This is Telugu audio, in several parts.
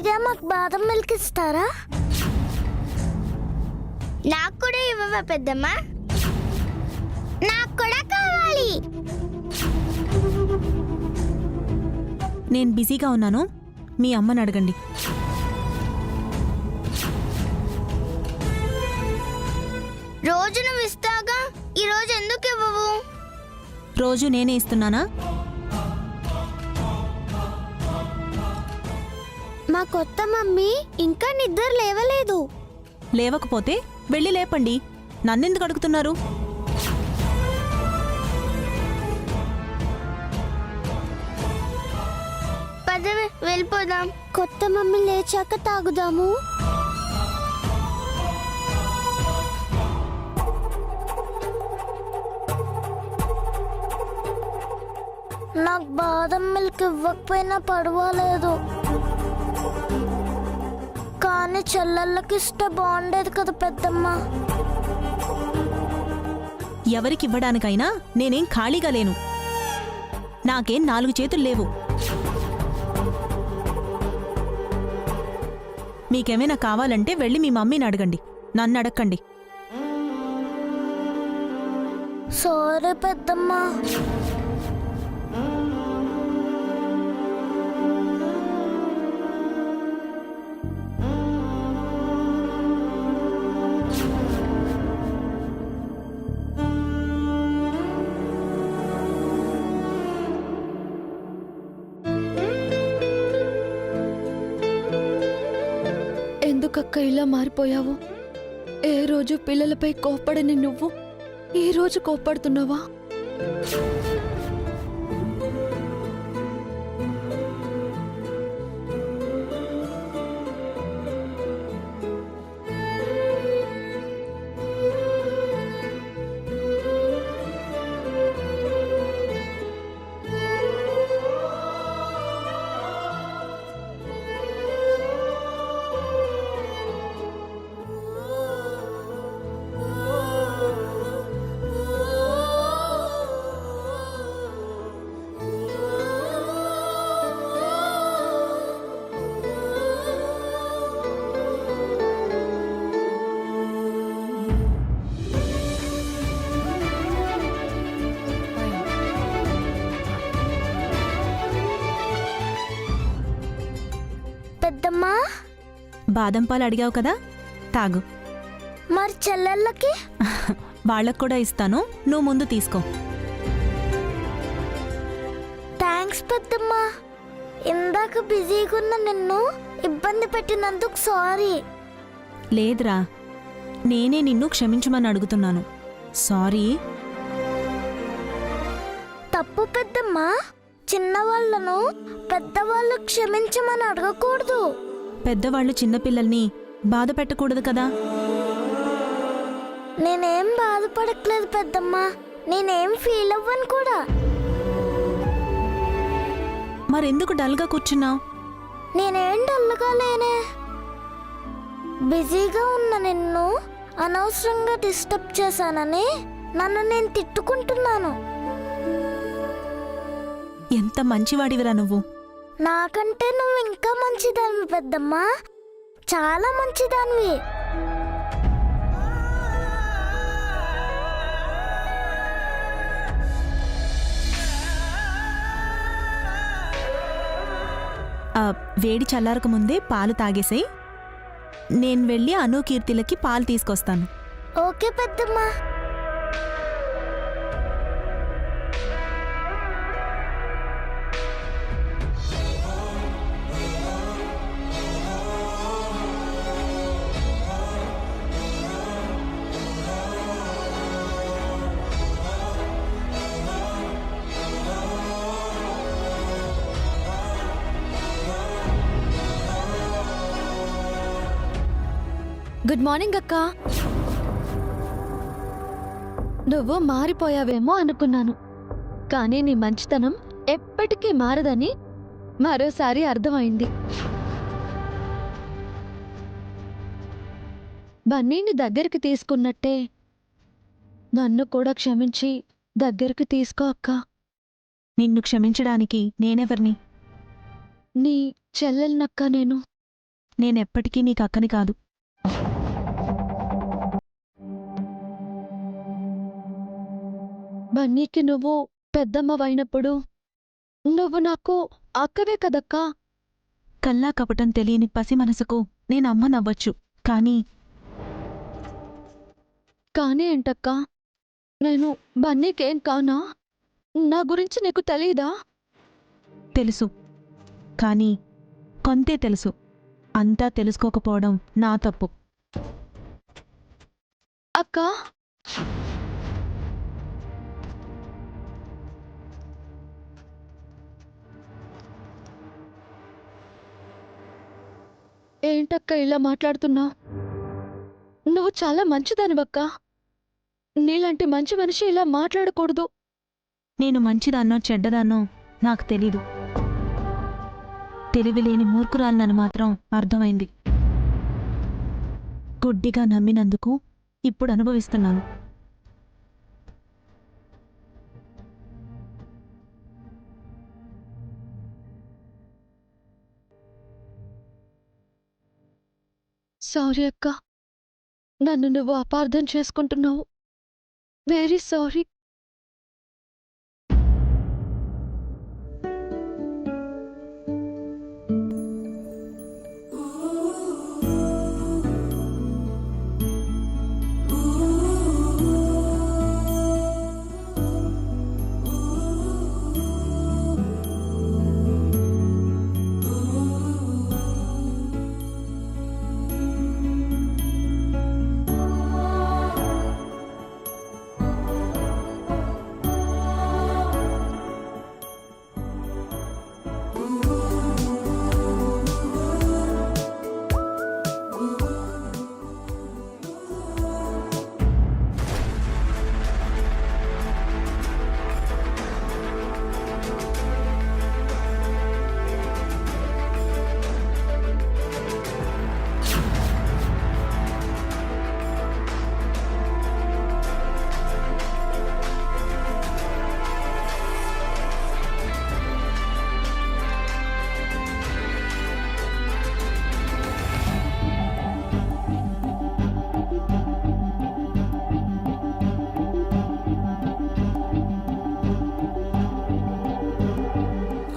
అడిగా మాకు బాదం మిల్క్ ఇస్తారా? నాకు కూడా ఇవ్వవా పెద్దమ్మ? నాకు కూడా కావాలి. నేను బిజీగా ఉన్నాను, మీ అమ్మని అడగండి. రోజు నువ్వు ఇస్తాగా, ఈరోజు ఎందుకు ఇవ్వవు? రోజు నేనే ఇస్తున్నానా? మా కొత్త మమ్మీ ఇంకా నిద్ర లేవలేదు. లేవకపోతే వెళ్ళి లేపండి, నన్నెందుకు అడుగుతున్నారు? పదవి వెళ్ళిపోదాం. కొత్త మమ్మీ లేచాక తాగుదాము. నాకు బాదం మిల్క్ ఇవ్వకపోయినా పర్వాలేదు, కానీ చెల్లెళ్ళకి ఇస్తే బాగుండేది కదా పెద్దమ్మ. ఎవరికివ్వడానికైనా నేనేం ఖాళీగా లేను. నాకేం 4 చేతులు లేవు. మీకేమైనా కావాలంటే వెళ్ళి మీ మమ్మీని అడగండి, నన్ను అడగండి. సారీ పెద్దమ్మ. ఎందుకక్క ఇలా మారిపోయావు? ఏ రోజు పిల్లలపై కోప్పడని నువ్వు ఈ రోజు కోప్పడుతున్నావా? పెద్దమ్మా, బాదం పాలు అడిగావు కదా, తాగు. మరి చెల్లెళ్ళకి? వాళ్ళకు కూడా ఇస్తాను, నువ్వు ముందు తీసుకో. థ్యాంక్స్ పెద్దమ్మా. ఇందాక బిజీగా ఉన్న నిన్ను ఇబ్బంది పెట్టినందుకు సారీ. లేదురా, నేనే నిన్ను క్షమించమని అడుగుతున్నాను. సారీ. తప్పు పెద్దమ్మా. చిన్నవాళ్లను పెద్దవాళ్ళు క్షమించమని అడగకూడదు. పెద్దవాళ్ళు చిన్నపిల్లల్ని బాధ పెట్టకూడదు కదా. నేనేం బాధపడట్లేదు పెద్దమ్మా, నేనేం ఫీల్ అవ్వను కూడా. మరెందుకు డల్గా కూర్చున్నావు? నేనేం డల్గా లేనే. బిజీగా ఉన్న నిన్ను అనవసరంగా డిస్టర్బ్ చేశానని నన్ను నేను తిట్టుకుంటున్నాను. ఎంత మంచివాడివిరా నువ్వు. నాకంటే నువ్వు ఇంకా మంచిదానివి పెద్దమ్మా, చాలా మంచిదానివి. వేడి చల్లారక ముందే పాలు తాగేసేయ్. నేను వెళ్ళి అను కీర్తిలకి పాలు తీసుకొస్తాను. ఓకే పెద్దమ్మా. గుడ్ మార్నింగ్ అక్క. నువ్వు మారిపోయావేమో అనుకున్నాను, కానీ నీ మంచితనం ఎప్పటికీ మారదని మరోసారి అర్థమైంది. బన్నీని దగ్గరికి తీసుకున్నట్టే నన్ను కూడా క్షమించి దగ్గరికి తీసుకో అక్క. నిన్ను క్షమించడానికి నేనెవర్ని? నీ చెల్లెలనక్క నేను. నేనెప్పటికీ నీకు అక్కని కాదు. బన్నీకి నువ్వు పెద్దమ్మవైనప్పుడు నువ్వు నాకు అక్కవే కదక్కా. కల్లా కపటం తెలియని పసి మనసుకు నేనమ్మనవ్వచ్చు, కానీ కానీ ఏంటక్కా, నేను బన్నీకేం కానా? నా గురించి నీకు తెలీదా? తెలుసు, కానీ కొంతే తెలుసు. అంతా తెలుసుకోకపోవడం నా తప్పు. అక్కా, ఏంటక్క ఇలా మాట్లాడుతున్నావు? నువ్వు చాలా మంచిదానివక్కా. నీలాంటి మంచి మనిషి ఇలా మాట్లాడకూడదు. నేను మంచిదాన్నో చెడ్డదాన్నో నాకు తెలీదు. తెలివిలేని మూర్ఖురాలనని మాత్రం అర్థమైంది. గుడ్డిగా నమ్మినందుకు ఇప్పుడు అనుభవిస్తున్నాను. సారీ అక్క, నన్ను నువ్వు అపార్థం చేసుకుంటున్నావు. Very sorry.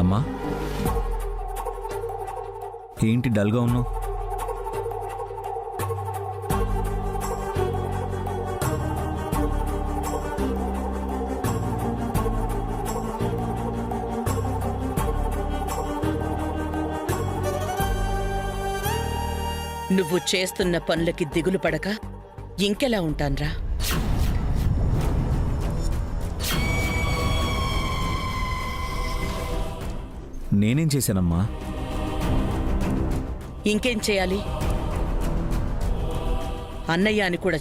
అమ్మా, ఏంటి డల్గా ఉన్నావు? నువ్వు చేస్తున్న పనులకి దిగులు పడక ఇంకెలా ఉంటాన్రా? నేనేం చేశానమ్మా? ఇంకేం చేయాలి? అన్నయ్య అని కూడా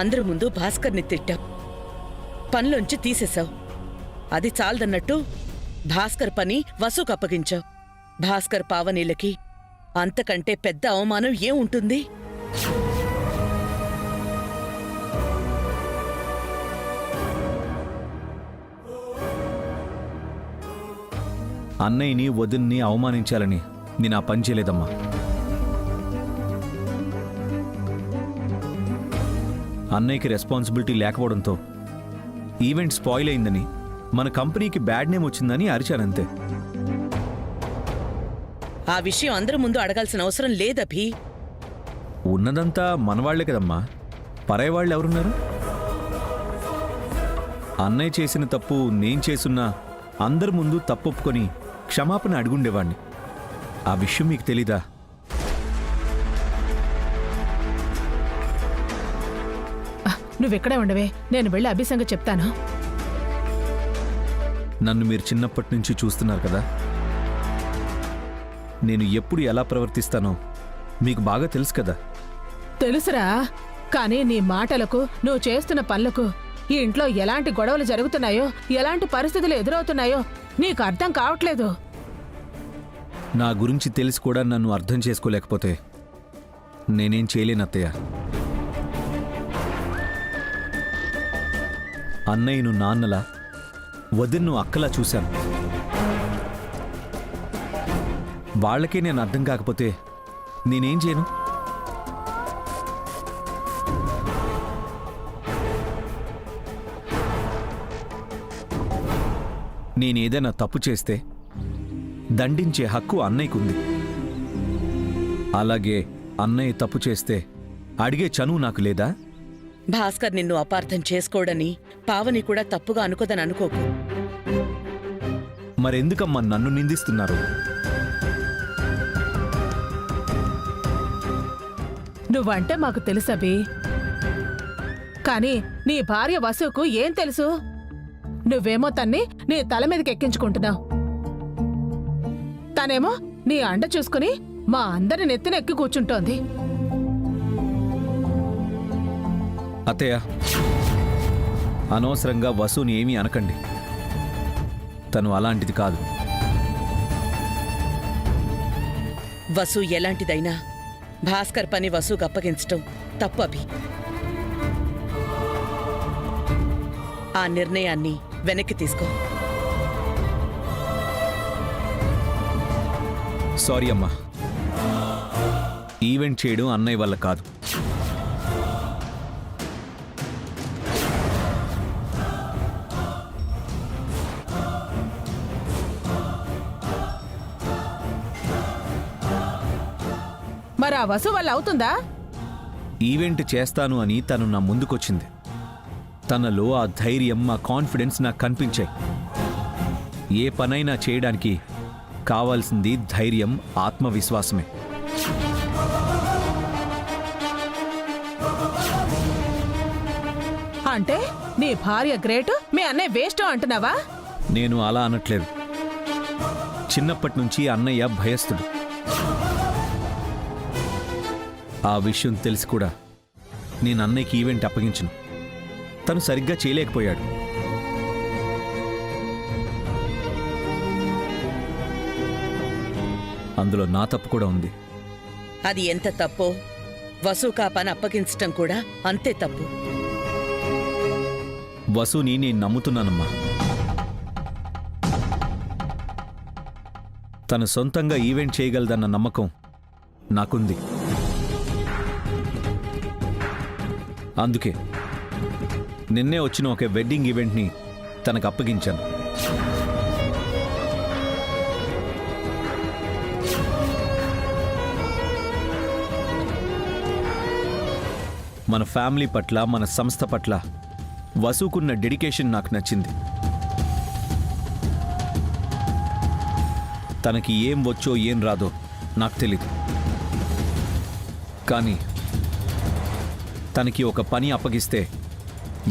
అందరి ముందు భాస్కర్ని తిట్టావు, పనిలోంచి తీసేశావు. అది చాలదన్నట్టు భాస్కర్ పని వసుకు అప్పగించావు. భాస్కర్ పావనీలకి అంతకంటే పెద్ద అవమానం ఏముంటుంది? అన్నయ్యని వదిన్ని అవమానించాలని నేను ఆ పని చేయలేదమ్మా. అన్నయ్యకి రెస్పాన్సిబిలిటీ లేకపోవడంతో ఈవెంట్ స్పాయిల్ అయిందని, మన కంపెనీకి బ్యాడ్ నేమ్ వచ్చిందని అరిచానంతే. ఆ విషయం అందరి ముందు అడగాల్సిన అవసరం లేదభి. ఉన్నదంతా మనవాళ్లే కదమ్మా, పరాయి వాళ్ళు ఎవరున్నారు? అన్నయ్య చేసిన తప్పు నేను చేసున్నా అందరి ముందు తప్పొప్పుకొని క్షమాపణ అడుగుండేవాణ్ణి. ఆ విషయం మీకు తెలీదా? నువ్వెక్కడే ఉండవే, నేను వెళ్ళి అభిసంగ చెప్తాను. నన్ను మీరు చిన్నప్పటి నుంచి చూస్తున్నారు కదా, నేను ఎప్పుడు ఎలా ప్రవర్తిస్తానో మీకు బాగా తెలుసు కదా. తెలుసురా, కానీ నీ మాటలకు నువ్వు చేస్తున్న పనులకు ఈ ఇంట్లో ఎలాంటి గొడవలు జరుగుతున్నాయో, ఎలాంటి పరిస్థితులు ఎదురవుతున్నాయో నీకు అర్థం కావట్లేదు. నా గురించి తెలిసి కూడా నన్ను అర్థం చేసుకోలేకపోతే నేనేం చేయలేను అత్తయ్య. అన్నయ్యను నాన్నలా, వదిన్ను అక్కలా చూశాను. వాళ్ళకే నేను అర్థం కాకపోతే నేనేం చేయను? నేనేదైనా తప్పు చేస్తే దండించే హక్కు అన్నయ్యకుంది. అలాగే అన్నయ్య తప్పు చేస్తే అడిగే చనువు నాకు లేదా? భాస్కర్ నిన్ను అపార్థం చేసుకోడని పావని కూడా తప్పుగా అనుకోదని అనుకోకు. మరెందుకమ్మా నన్ను నిందిస్తున్నారు? నువ్వంటే మాకు తెలుసబి, కానీ నీ భార్య వసుకు ఏం తెలుసు? నువ్వేమో తన్ని నీ తల మీదకి ఎక్కించుకుంటున్నావు, తనేమో నీ అండ చూసుకుని మా అందరి నెత్తిన ఎక్కి కూర్చుంటోంది. అత్తయ్య, అనవసరంగా వసుని ఏమీ అనకండి. తను అలాంటిది కాదు. వసు ఎలాంటిదైనా భాస్కర్ పని వసుకు అప్పగించటం తప్పు అభి. ఆ నిర్ణయాన్ని వెనక్కి తీసుకో. సారీ అమ్మా, ఈవెంట్ చేయడం అన్నయ్య వల్ల కాదు. మరి ఆ వసు వల్ల అవుతుందా? ఈవెంట్ చేస్తాను అని తను నా ముందుకొచ్చింది. తనలో ఆ ధైర్యం, ఆ కాన్ఫిడెన్స్ నాకు కనిపించాయి. ఏ పనైనా చేయడానికి కావాల్సింది ధైర్యం, ఆత్మవిశ్వాసమే. అంటే నీ భార్య గ్రేటు, మీ అన్నయ్య వేస్ట్ అంటున్నావా? నేను అలా అనట్లేదు. చిన్నప్పటి నుంచి అన్నయ్య భయస్థుడు. ఆ విషయం తెలిసి కూడా నేను అన్నయ్యకి ఈవెంట్ అప్పగించను. తను సరిగ్గా చేయలేకపోయాడు. అందులో నా తప్పు కూడా ఉంది. అది ఎంత తప్పో వసుకు ఆ పని అప్పగించటం కూడా అంతే తప్పు. వసుని నేను నమ్ముతున్నానమ్మా. తను సొంతంగా ఈవెంట్ చేయగలదన్న నమ్మకం నాకుంది. అందుకే నిన్నే వచ్చిన ఒక వెడ్డింగ్ ఈవెంట్ని తనకు అప్పగించాను. మన ఫ్యామిలీ పట్ల, మన సంస్థ పట్ల వసుకున్న డెడికేషన్ నాకు నచ్చింది. తనకి ఏం వచ్చో ఏం రాదో నాకు తెలీదు, కానీ తనకి ఒక పని అప్పగిస్తే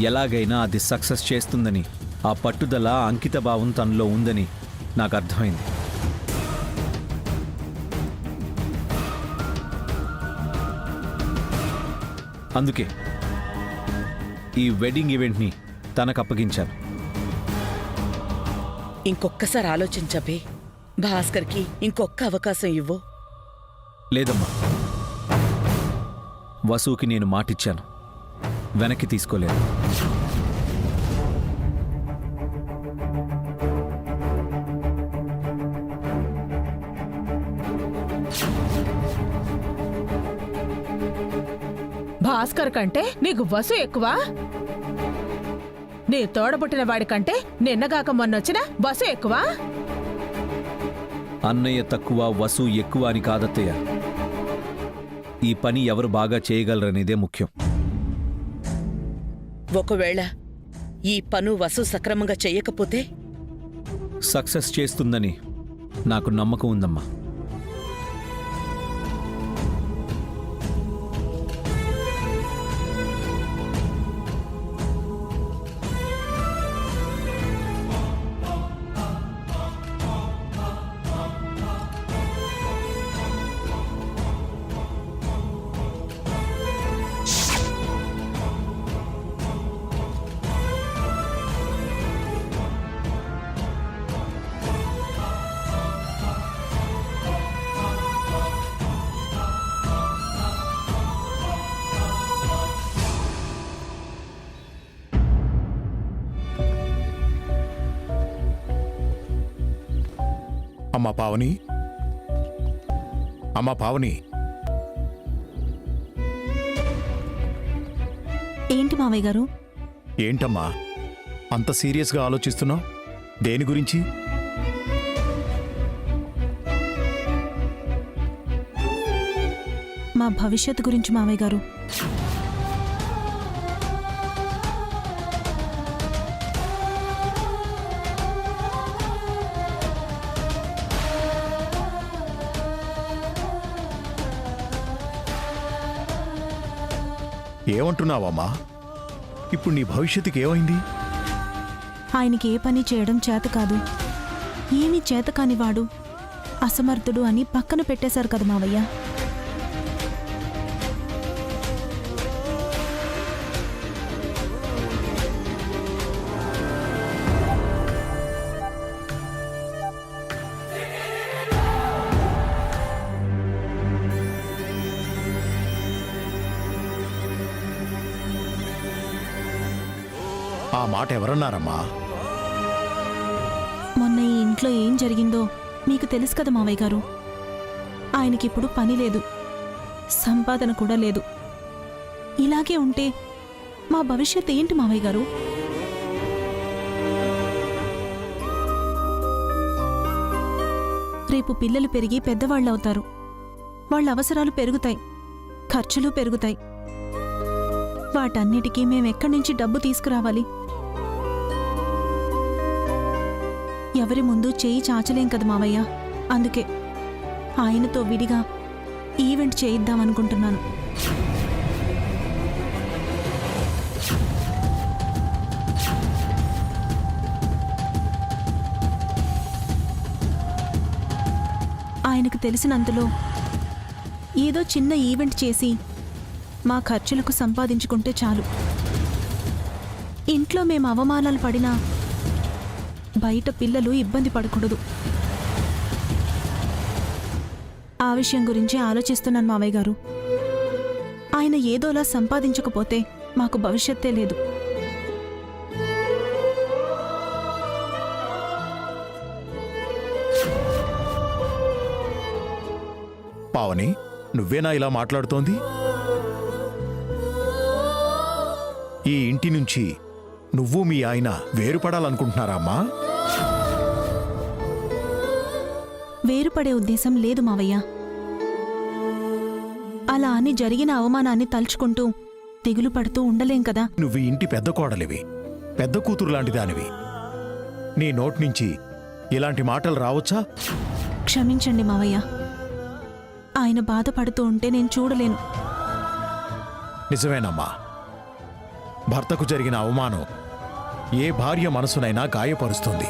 ఎలాగైనా అది సక్సెస్ చేస్తుందని ఆ పట్టుదల, అంకితభావం తనలో ఉందని నాకు అర్థమైంది. అందుకే ఈ వెడ్డింగ్ ఈవెంట్ని తనకు అప్పగించాను. ఇంకొక్కసారి ఆలోచించబే. భాస్కర్కి ఇంకొక్క అవకాశం ఇవ్వు. లేదమ్మా, వసుకి నేను మాటిచ్చాను, వెనక్కి తీసుకోలేదు. భాస్కర్ కంటే నీకు వసు ఎక్కువ? నీ తోడబుట్టిన వాడి కంటే నిన్నగాక మొన్నొచ్చిన వసు ఎక్కువ? అన్నయ్య తక్కువ, వసు ఎక్కువ అని కాదత్తయ్య. ఈ పని ఎవరు బాగా చేయగలరనేదే ముఖ్యం. ఒకవేళ ఈ పను వసు సక్రమంగా చెయ్యకపోతే? సక్సెస్ చేస్తుందని నాకు నమ్మకం ఉందమ్మా. అమ్మా పావని, అమ్మా పావని, ఏంటి మావయ్య గారు? ఏంటమ్మా అంత సీరియస్గా ఆలోచిస్తున్నావు? దేని గురించి? మా భవిష్యత్తు గురించి మావయ్య గారు. ఏమంటున్నావమ్మా? ఇప్పుడు నీ భవిష్యత్తుకి ఏమైంది? ఆయనకి ఏ పని చేయడం చేత కాదు, ఏమీ చేత కానివాడు, అసమర్థుడు అని పక్కన పెట్టేశారు కదా మావయ్య. ఆ మాట ఎవరన్నారమ్మా? మొన్న ఈ ఇంట్లో ఏం జరిగిందో మీకు తెలుసు కదా మావయ్య గారు. ఆయనకిప్పుడు పని లేదు, సంపాదన కూడా లేదు. ఇలాగే ఉంటే మా భవిష్యత్ ఏంటి మావయ్య గారు? రేపు పిల్లలు పెరిగి పెద్దవాళ్ళవుతారు, వాళ్ళ అవసరాలు పెరుగుతాయి, ఖర్చులు పెరుగుతాయి. వాటన్నిటికీ మేమెక్కడి నుంచి డబ్బు తీసుకురావాలి? ఎవరి ముందు చేయి చాచలేం కదా మావయ్య. అందుకే ఆయనతో విడిగా ఈవెంట్ చేయిద్దామనుకుంటున్నాను. ఆయనకు తెలిసినంతలో ఏదో చిన్న ఈవెంట్ చేసి మా ఖర్చులకు సంపాదించుకుంటే చాలు. ఇంట్లో మేము అవమానాలు పడినా బయట పిల్లలు ఇబ్బంది పడకూడదు. ఆ విషయం గురించి ఆలోచిస్తున్నాను మావయ్య గారు. ఆయన ఏదోలా సంపాదించకపోతే మాకు భవిష్యత్తే లేదు. పావని, నువ్వేనా ఇలా మాట్లాడుతోంది? ఈ ఇంటి నుంచి నువ్వు మీ ఆయన వేరుపడాలనుకుంటున్నారా అమ్మా? వేరుపడే ఉద్దేశం లేదు మావయ్య. అలా అని జరిగిన అవమానాన్ని తలుచుకుంటూ దిగులు పడుతూ ఉండలేం కదా. నువ్వు ఈ ఇంటి పెద్ద కోడలివి, పెద్ద కూతురు లాంటి దానివి. నీ నోట్నుంచి ఇలాంటి మాటలు రావచ్చా? క్షమించండి మావయ్య. ఆయన బాధపడుతూ ఉంటే నేను చూడలేను. నిజమేనమ్మా, భర్తకు జరిగిన అవమానం ఏ భార్య మనసునైనా గాయపరుస్తుంది.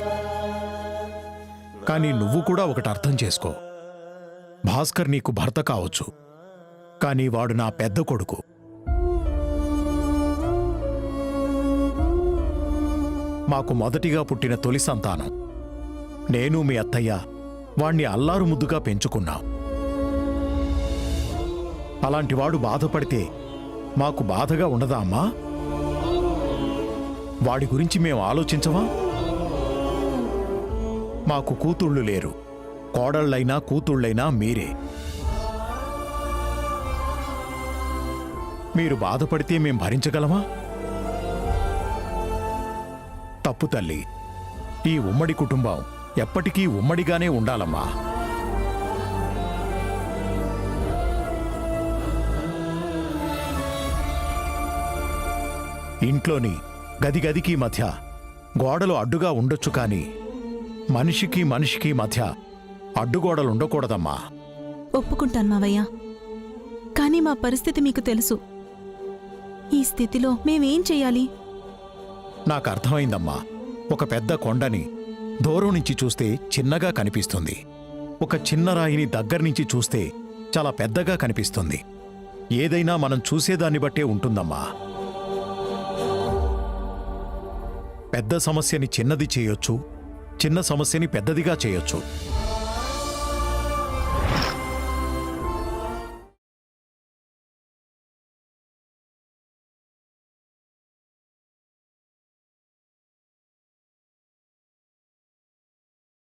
కానీ నువ్వు కూడా ఒకటి అర్థం చేసుకో. భాస్కర్ నీకు భర్త కావచ్చు, కానీ వాడు నా పెద్ద కొడుకు. మాకు మొదటిగా పుట్టిన తొలి సంతానం. నేను మీ అత్తయ్య వాణ్ణి అల్లారు ముద్దుగా పెంచుకున్నాం. అలాంటివాడు బాధపడితే మాకు బాధగా ఉండదా అమ్మా? వాడి గురించి మేము ఆలోచించవా? మాకు కూతుళ్ళు లేరు, కోడళ్ళైనా కూతుళ్ళైనా మీరే. మీరు బాధపడితే మేం భరించగలమా? తప్పు తల్లి. ఈ ఉమ్మడి కుటుంబం ఎప్పటికీ ఉమ్మడిగానే ఉండాలమ్మా. ఇంట్లోని గదిగదికి మధ్య గోడలు అడ్డుగా ఉండొచ్చు, కానీ మనిషికి మనిషికి మధ్య అడ్డుగోడలు ఉండకూడదమ్మా. ఒప్పుకుంటాను మావయ్య. కానీ మా పరిస్థితి మీకు తెలుసు. ఈ స్థితిలో మేమేం చెయ్యాలి? నాకు అర్థమైందమ్మా. ఒక పెద్ద కొండని దూరం నుంచి చూస్తే చిన్నగా కనిపిస్తుంది, ఒక చిన్న రాయిని దగ్గర్నుంచి చూస్తే చాలా పెద్దగా కనిపిస్తుంది. ఏదైనా మనం చూసేదాన్ని బట్టే ఉంటుందమ్మా. పెద్ద సమస్యని చిన్నది చేయొచ్చు, చిన్న సమస్యని పెద్దదిగా చేయొచ్చు.